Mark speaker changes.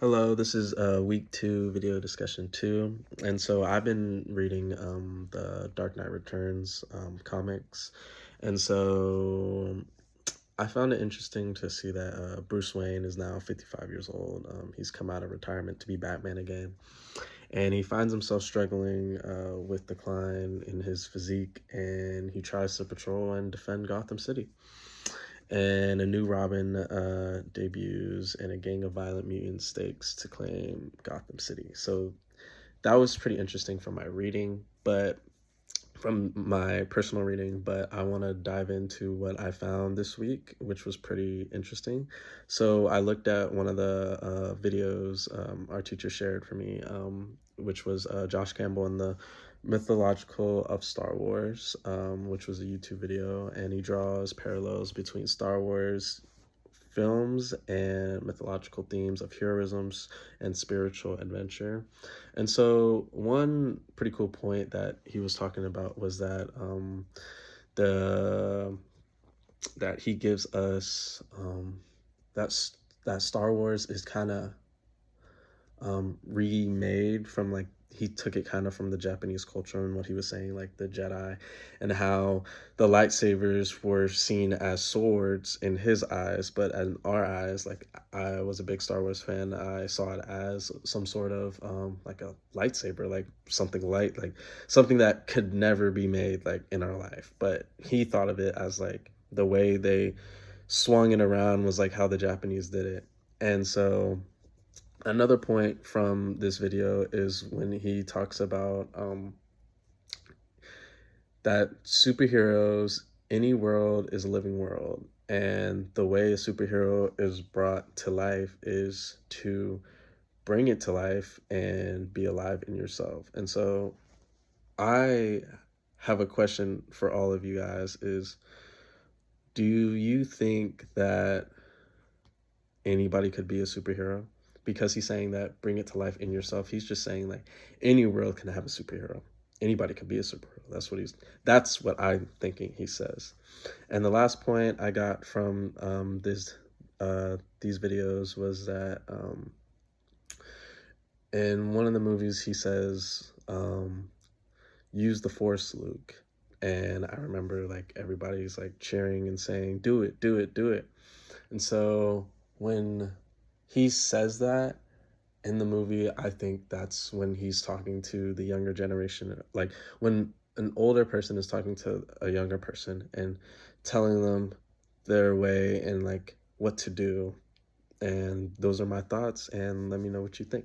Speaker 1: Hello, this is week 2 video discussion 2. And so I've been reading the Dark Knight Returns comics. And so I found it interesting to see that Bruce Wayne is now 55 years old. He's come out of retirement to be Batman again. And he finds himself struggling with decline in his physique, and he tries to patrol and defend Gotham City. And a new Robin debuts, and a gang of violent mutants stakes to claim Gotham City. So that was pretty interesting from my reading, but from my personal reading, but I want to dive into what I found this week, which was pretty interesting. So I looked at one of the videos our teacher shared for me, which was Josh Campbell and the Mythological of Star Wars, which was a YouTube video, and he draws parallels between Star Wars films and mythological themes of heroisms and spiritual adventure. And so one pretty cool point that he was talking about was that the that he gives us that's that Star Wars is kind of remade from, like, he took it kind of from the Japanese culture, and what he was saying, like the Jedi, and how the lightsabers were seen as swords in his eyes, but in our eyes, like, I was a big Star Wars fan, I saw it as some sort of like a lightsaber, like something light, like something that could never be made like in our life. But he thought of it as like the way they swung it around was like how the Japanese did it. And so another point from this video is when he talks about that superheroes, any world is a living world, and the way a superhero is brought to life is to bring it to life and be alive in yourself. And so I have a question for all of you guys is, do you think that anybody could be a superhero? Because he's saying that bring it to life in yourself. He's just saying like any world can have a superhero. Anybody can be a superhero. That's what I'm thinking he says. And the last point I got from these videos was that in one of the movies he says, use the force, Luke. And I remember like everybody's like cheering and saying, do it, do it, do it. And so when he says that in the movie, I think that's when he's talking to the younger generation. Like when an older person is talking to a younger person and telling them their way and like what to do. And those are my thoughts, and let me know what you think.